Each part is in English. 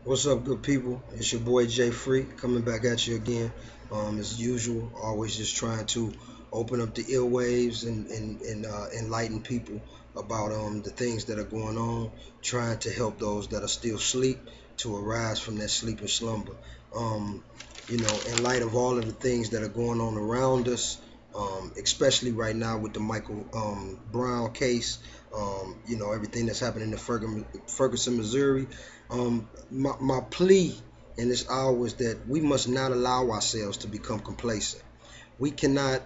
What's up, good people? It's your boy Jay Free coming back at you again. As usual, always just trying to open up the airwaves and enlighten people about the things that are going on, trying to help those that are still asleep to arise from that sleep and slumber. Um, in light of all of the things that are going on around us, especially right now with the Michael Brown case, everything that's happening in Ferguson, Missouri. My plea in this hour is that we must not allow ourselves to become complacent. We cannot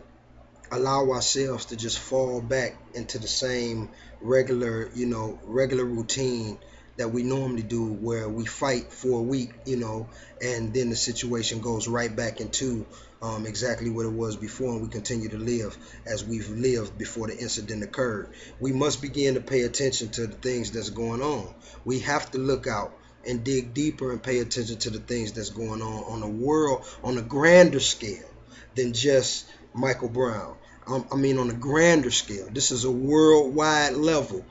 allow ourselves to just fall back into the same regular routine that we normally do, where we fight for a week, and then the situation goes right back into exactly what it was before, and we continue to live as we've lived before the incident occurred. We must begin to pay attention to the things that's going on. We have to look out and dig deeper and pay attention to the things that's going on a world, on a grander scale than just Michael Brown. On a grander scale. This is a worldwide level.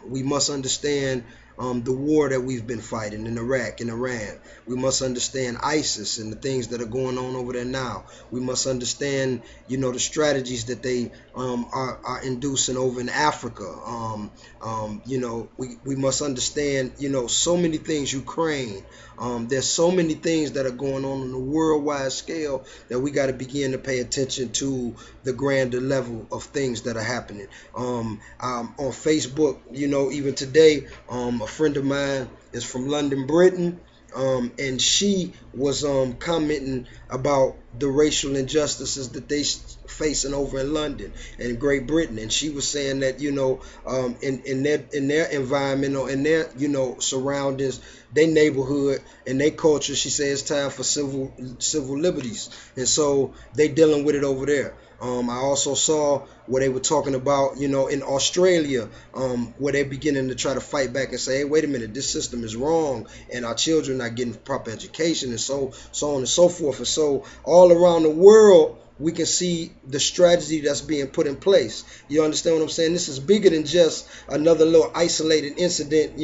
We must understand the war that we've been fighting in Iraq and Iran. We must understand ISIS and the things that are going on over there now. We must understand, the strategies that they are inducing over in Africa. We must understand, so many things. Ukraine. There's so many things that are going on a worldwide scale that we got to begin to pay attention to the grander level of things that are happening. On Facebook, even today, a friend of mine is from London, Britain, and she was commenting about the racial injustices that they facing over in London and Great Britain, and she was saying that in their environment or in their surroundings, their neighborhood and their culture, she said it's time for civil liberties, and so they dealing with it over there. I also saw where they were talking about, in Australia, where they're beginning to try to fight back and say, hey, wait a minute, this system is wrong, and our children are not getting proper education, and so on and so forth. And so all around the world, we can see the strategy that's being put in place. You understand what I'm saying? This is bigger than just another little isolated incident.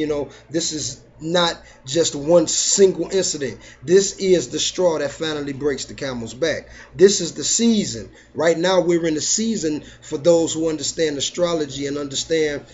This is not just one single incident. This is the straw that finally breaks the camel's back. This is the season. Right now, we're in the season for those who understand astrology and understand,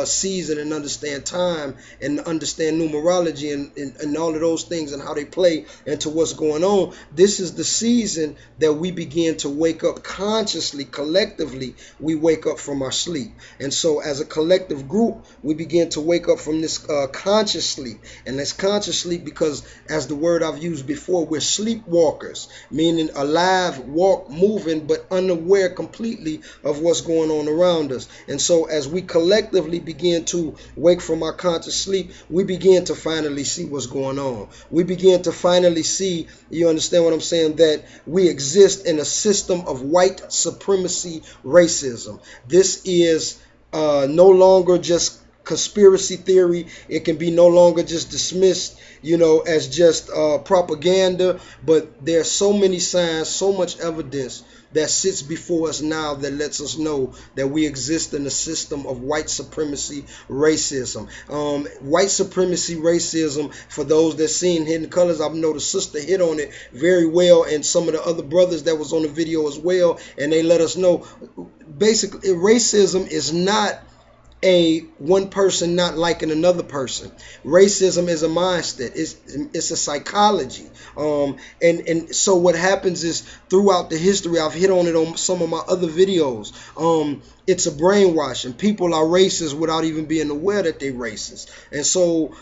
season and understand time and understand numerology and all of those things and how they play into what's going on. This is the season that we begin to wake up consciously, collectively. We wake up from our sleep. And so as a collective group, we begin to wake up from this conscious sleep. And that's conscious sleep because, as the word I've used before, we're sleepwalkers, meaning alive, walk, moving, but unaware completely of what's going on around us. And so as we collectively begin to wake from our conscious sleep, we begin to finally see what's going on. We begin to finally see, you understand what I'm saying, that we exist in a system of white supremacy racism. This is no longer just conspiracy theory. It can be no longer just dismissed, as just propaganda, but there's so many signs, so much evidence that sits before us now that lets us know that we exist in a system of white supremacy racism. White supremacy racism, for those that seen Hidden Colors, I know the sister hit on it very well, and some of the other brothers that was on the video as well, and they let us know basically racism is not a one person not liking another person. Racism is a mindset. It's a psychology. And so what happens is, throughout the history, I've hit on it on some of my other videos. It's a brainwashing. People are racist without even being aware that they're racist. And so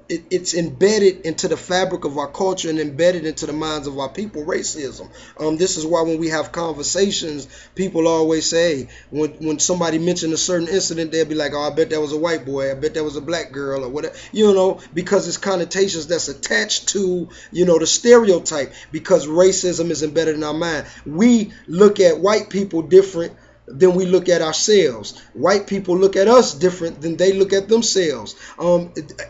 it's embedded into the fabric of our culture and embedded into the minds of our people, racism. This is why when we have conversations, people always say, when somebody mentions a certain incident, they'll be like, oh, I bet that was a white boy, I bet that was a black girl, or whatever, because it's connotations that's attached to, the stereotype, because racism is embedded in our mind. We look at white people different than we look at ourselves. White people look at us different than they look at themselves.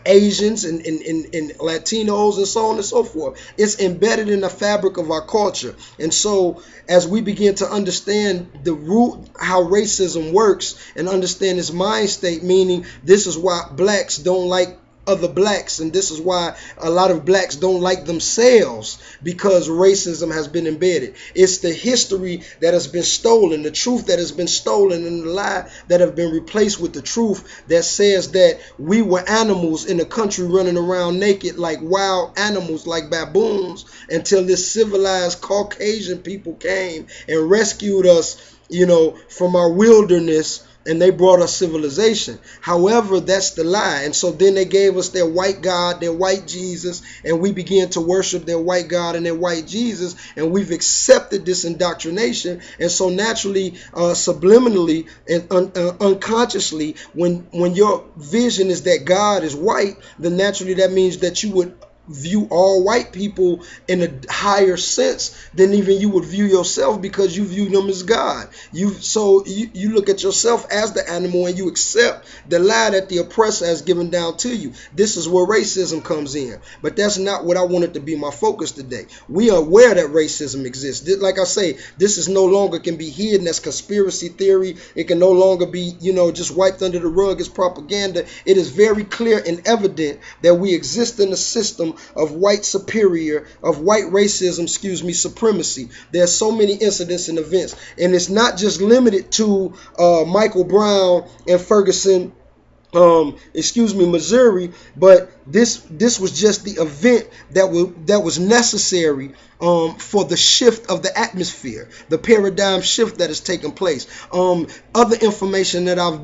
Asians and Latinos and so on and so forth. It's embedded in the fabric of our culture. And so as we begin to understand the root, how racism works, and understand its mind state, meaning this is why blacks don't like other blacks, and this is why a lot of blacks don't like themselves, because racism has been embedded. It's the history that has been stolen, the truth that has been stolen, and the lie that have been replaced with the truth that says that we were animals in the country running around naked like wild animals, like baboons, until this civilized Caucasian people came and rescued us, from our wilderness, and they brought us civilization. However, that's the lie. And so then they gave us their white God, their white Jesus, and we began to worship their white God and their white Jesus, and we've accepted this indoctrination. And so naturally, subliminally and unconsciously, when your vision is that God is white, then naturally that means that you would view all white people in a higher sense than even you would view yourself, because you view them as God. You look at yourself as the animal, and you accept the lie that the oppressor has given down to you. This is where racism comes in. But that's not what I wanted to be my focus today. We are aware that racism exists. Like I say, this is no longer can be hidden as conspiracy theory. It can no longer be, just wiped under the rug as propaganda. It is very clear and evident that we exist in a system of white racism, supremacy. There's so many incidents and events, and it's not just limited to Michael Brown and Ferguson, Missouri, but this was just the event that was necessary for the shift of the atmosphere, the paradigm shift that has taken place. Other information that I've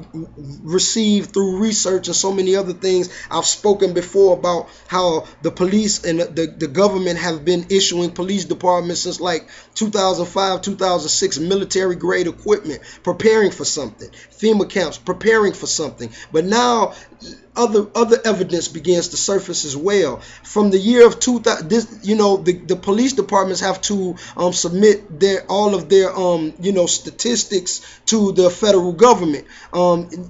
received through research and so many other things, I've spoken before about how the police and the government have been issuing police departments since like 2005, 2006, military grade equipment, preparing for something. FEMA camps, preparing for something. But now other evidence begins to surface as well. From the year of 2000, the police departments have to submit all of their statistics to the federal government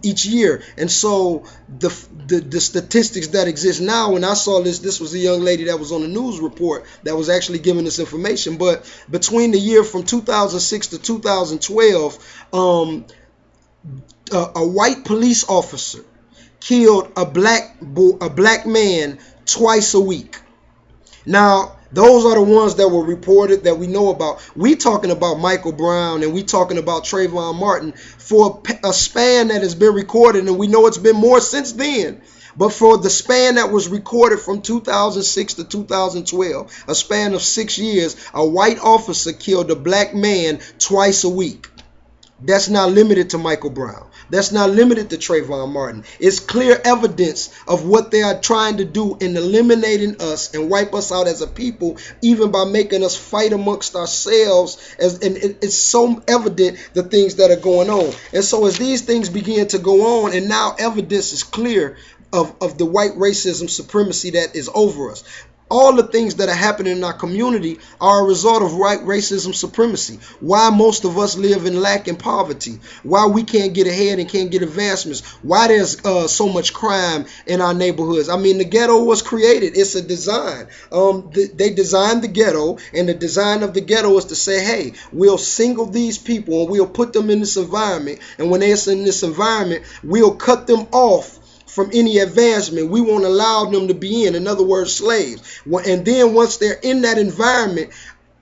each year. And so the statistics that exist now, when I saw this was a young lady that was on a news report that was actually giving this information. But between the year from 2006 to 2012, a white police officer killed a black man twice a week. Now, those are the ones that were reported that we know about. We talking about Michael Brown, and we talking about Trayvon Martin for a span that has been recorded, and we know it's been more since then. But for the span that was recorded from 2006 to 2012, a span of 6 years, a white officer killed a black man twice a week. That's not limited to Michael Brown. That's not limited to Trayvon Martin. It's clear evidence of what they are trying to do in eliminating us and wipe us out as a people, even by making us fight amongst ourselves. And it's so evident the things that are going on. And so as these things begin to go on, and now evidence is clear of the white racism supremacy that is over us. All the things that are happening in our community are a result of white racism supremacy. Why most of us live in lack and poverty. Why we can't get ahead and can't get advancements. Why there's so much crime in our neighborhoods. I mean, the ghetto was created. It's a design. They designed the ghetto, and the design of the ghetto is to say, hey, we'll single these people and we'll put them in this environment. And when they're in this environment, we'll cut them off from any advancement. We won't allow them to be in other words, slaves. And then once they're in that environment,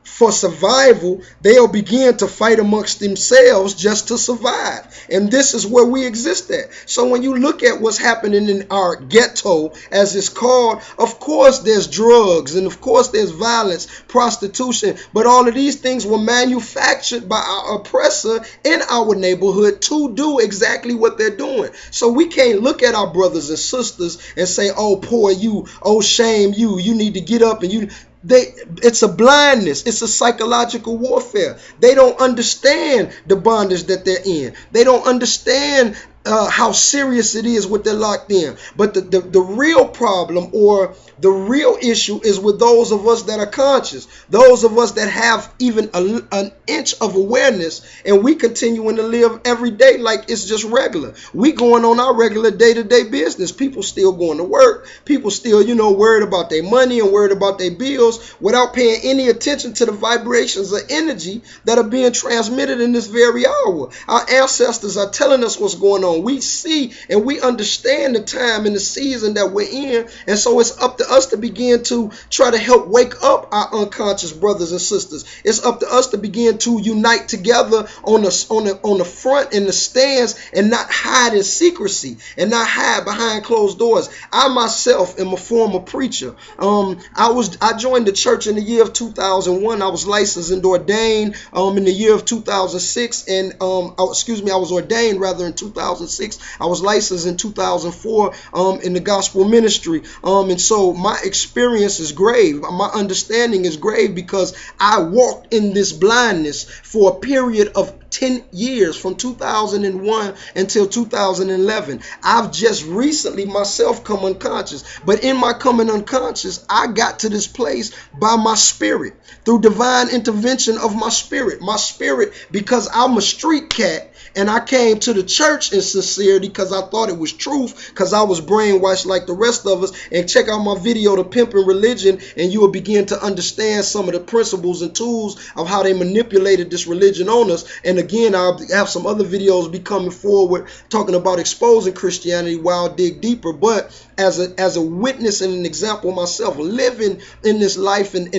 for survival, they'll begin to fight amongst themselves just to survive. And this is where we exist at. So when you look at what's happening in our ghetto, as it's called, of course there's drugs, and of course there's violence, prostitution, but all of these things were manufactured by our oppressor in our neighborhood to do exactly what they're doing. So we can't look at our brothers and sisters and say, oh, poor you, oh, shame you, you need to get up, and it's a blindness. It's a psychological warfare. They don't understand the bondage that they're in. They don't understand how serious it is what they're locked in. But the real problem, or the real issue, is with those of us that are conscious, those of us that have even an inch of awareness, and we continuing to live every day like it's just regular. We going on our regular day-to-day business. People still going to work. People still, worried about their money and worried about their bills, without paying any attention to the vibrations of energy that are being transmitted in this very hour. Our ancestors are telling us what's going on. on. We see and we understand the time and the season that we're in. And so it's up to us to begin to try to help wake up our unconscious brothers and sisters. It's up to us to begin to unite together on the front in the stands and not hide in secrecy and not hide behind closed doors. I myself am a former preacher. I joined the church in the year of 2001. I was licensed and ordained in the year of 2006, and I was ordained rather in 2006. I was licensed in 2004 in the gospel ministry, and so my experience is grave. My understanding is grave because I walked in this blindness for a period of 10 years from 2001 until 2011. I've just recently myself come unconscious, but in my coming unconscious, I got to this place by my spirit, through divine intervention of my spirit, because I'm a street cat. And I came to the church in sincerity because I thought it was truth, because I was brainwashed like the rest of us. And check out my video, The Pimpin' Religion, and you will begin to understand some of the principles and tools of how they manipulated this religion on us. And again, I'll have some other videos be coming forward talking about exposing Christianity while I dig deeper. But as a witness and an example myself, living in this life and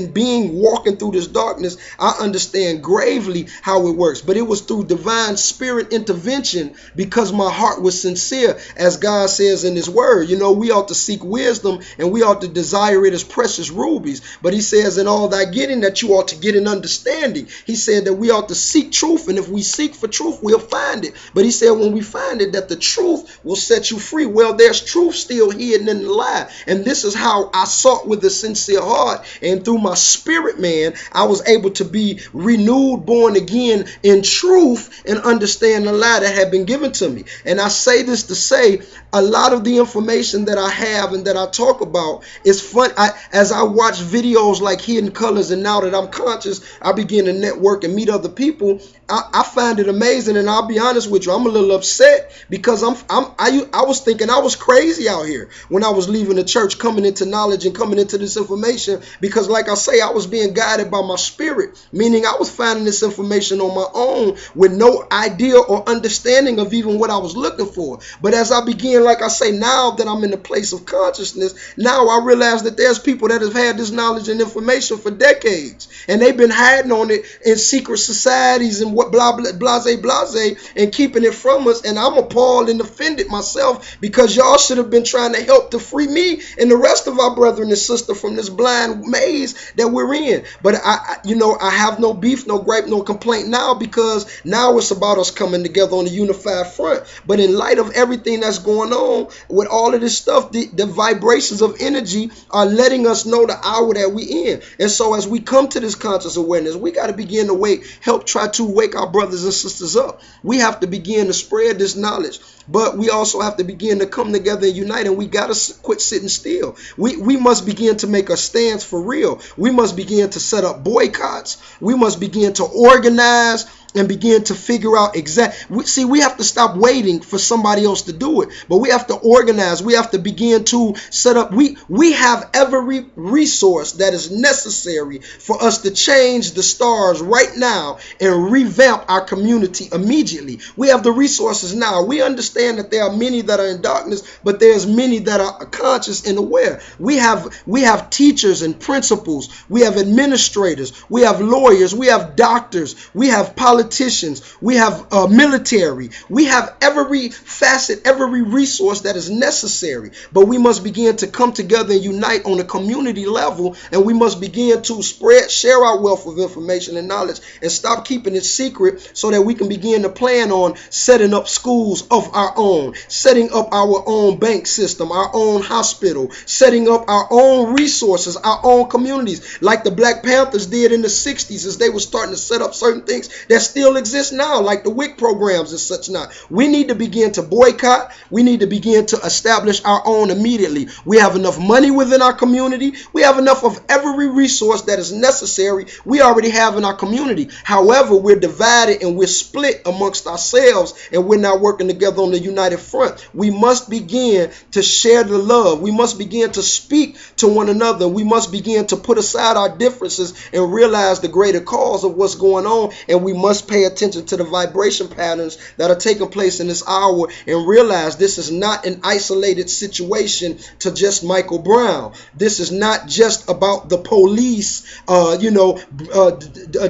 walking through this darkness, I understand gravely how it works. But it was through divine spirit intervention, because my heart was sincere, as God says in his word. We ought to seek wisdom and we ought to desire it as precious rubies. But he says, in all thy getting, that you ought to get an understanding. He said that we ought to seek truth, and if we seek for truth, we'll find it. But he said, when we find it, that the truth will set you free. Well, there's truth still hidden in the lie. And this is how I sought with a sincere heart, and through my spirit, man, I was able to be renewed, born again in truth, and understand the lie that had been given to me. And I say this to say, a lot of the information that I have and that I talk about is fun. As I watch videos like Hidden Colors, and now that I'm conscious, I begin to network and meet other people. I find it amazing, and I'll be honest with you, I'm a little upset because I was thinking I was crazy out here when I was leaving the church, coming into knowledge and coming into this information, because like I say, I was being guided by my spirit, meaning I was finding this information on my own with no idea or understanding of even what I was looking for. But as I began, like I say, now that I'm in the place of consciousness, now I realize that there's people that have had this knowledge and information for decades, and they've been hiding on it in secret societies and what blah blah blase and keeping it from us. And I'm appalled and offended myself, because y'all should have been trying to help to free me and the rest of our brethren and sister from this blind maze that we're in. But I have no beef, no gripe, no complaint now, because now it's about us coming together on a unified front. But in light of everything that's going on with all of this stuff, the vibrations of energy are letting us know the hour that we in. And so as we come to this conscious awareness, we got to begin to try to wake our brothers and sisters up. We have to begin to spread this knowledge, but we also have to begin to come together and unite, and we got to quit sitting still. We must begin to make a stance for real. We must begin to set up boycotts. We must begin to organize and begin to figure out we have to stop waiting for somebody else to do it, but we have to organize. We have to begin to set up. We have every resource that is necessary for us to change the stars right now and revamp our community immediately. We have the resources now. We understand that there are many that are in darkness, but there's many that are conscious and aware. We have teachers and principals. We have administrators. We have lawyers. We have doctors. We have politicians, we have military, we have every facet, every resource that is necessary. But we must begin to come together and unite on a community level, and we must begin to share our wealth of information and knowledge, and stop keeping it secret, so that we can begin to plan on setting up schools of our own, setting up our own bank system, our own hospital, setting up our own resources, our own communities, like the Black Panthers did in the 60s, as they were starting to set up certain things that still exist now, like the WIC programs and such not. We need to begin to boycott. We need to begin to establish our own immediately. We have enough money within our community. We have enough of every resource that is necessary. We already have in our community. However, we're divided and we're split amongst ourselves, and we're not working together on the united front. We must begin to share the love. We must begin to speak to one another. We must begin to put aside our differences and realize the greater cause of what's going on, and we must must pay attention to the vibration patterns that are taking place in this hour and realize this is not an isolated situation to just Michael Brown. This is not just about the police,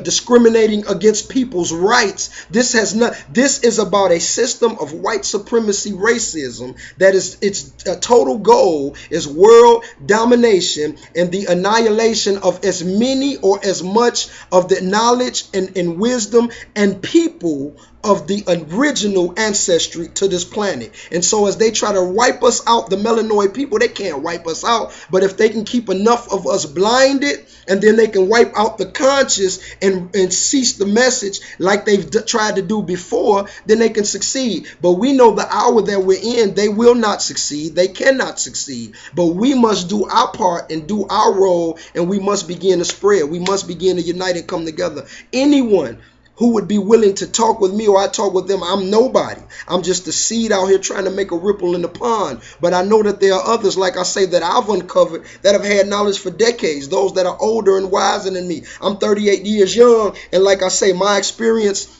discriminating against people's rights. This is about a system of white supremacy racism that is its total goal is world domination and the annihilation of as many or as much of the knowledge and wisdom and people of the original ancestry to this planet. And so as they try to wipe us out, the melanoid people, they can't wipe us out. But if they can keep enough of us blinded, and then they can wipe out the conscious and cease the message like they've tried to do before, then they can succeed. But we know the hour that we're in, they will not succeed. They cannot succeed. But we must do our part and do our role, and we must begin to spread. We must begin to unite and come together. Anyone who would be willing to talk with me or I talk with them, I'm nobody. I'm just a seed out here trying to make a ripple in the pond. But I know that there are others, like I say, that I've uncovered that have had knowledge for decades, those that are older and wiser than me. I'm 38 years young, and like I say, my experience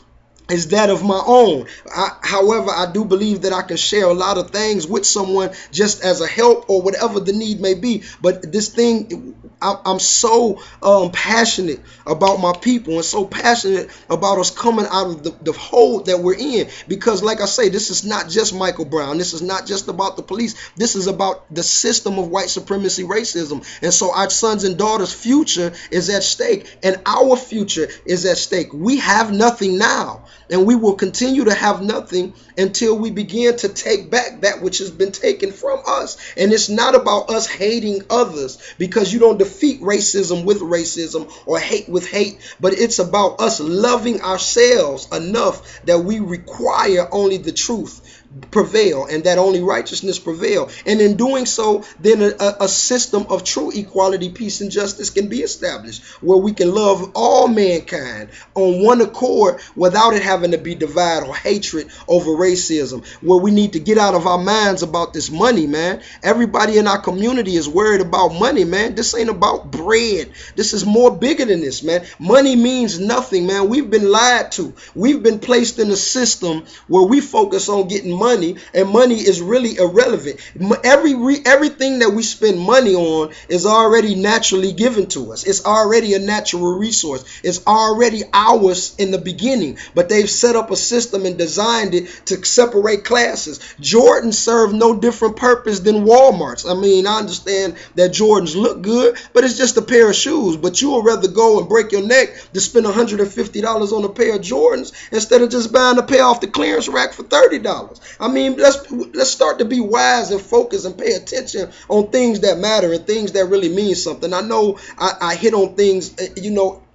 is that of my own. However, I do believe that I can share a lot of things with someone just as a help or whatever the need may be. But this thing, I'm so passionate about my people and so passionate about us coming out of the hole that we're in. Because like I say, this is not just Michael Brown. This is not just about the police. This is about the system of white supremacy racism. And so our sons and daughters' future is at stake, and our future is at stake. We have nothing now. And we will continue to have nothing until we begin to take back that which has been taken from us. And it's not about us hating others, because you don't defeat racism with racism or hate with hate, but it's about us loving ourselves enough that we require only the truth prevail and that only righteousness prevail. And in doing so, then a system of true equality, peace, and justice can be established, where we can love all mankind on one accord without it having to be divide or hatred over racism, where we need to get out of our minds about this money, man. Everybody in our community is worried about money, man. This ain't about bread. This is more bigger than this, man. Money means nothing, man. We've been lied to. We've been placed in a system where we focus on getting money, and money is really irrelevant. Everything that we spend money on is already naturally given to us. It's already a natural resource. It's already ours in the beginning, but they've set up a system and designed it to separate classes. Jordans serve no different purpose than Walmart's. I mean, I understand that Jordans look good, but it's just a pair of shoes. But you would rather go and break your neck to spend $150 on a pair of Jordans instead of just buying a pair off the clearance rack for $30. I mean, let's start to be wise and focus and pay attention on things that matter and things that really mean something. I know I hit on things,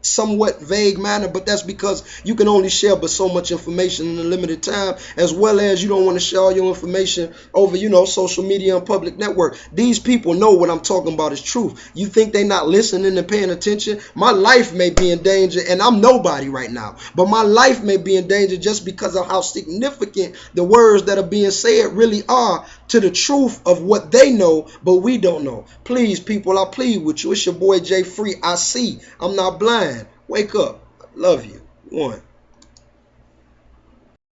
somewhat vague manner, but that's because you can only share but so much information in a limited time, as well as you don't want to share all your information over, social media and public network. These people know what I'm talking about is truth. You think they're not listening and paying attention? My life may be in danger, and I'm nobody right now, but my life may be in danger just because of how significant the words that are being said really are to the truth of what they know, but we don't know. Please, people, I plead with you. It's your boy Jay Free. I see. I'm not blind. Wake up. I love you. One.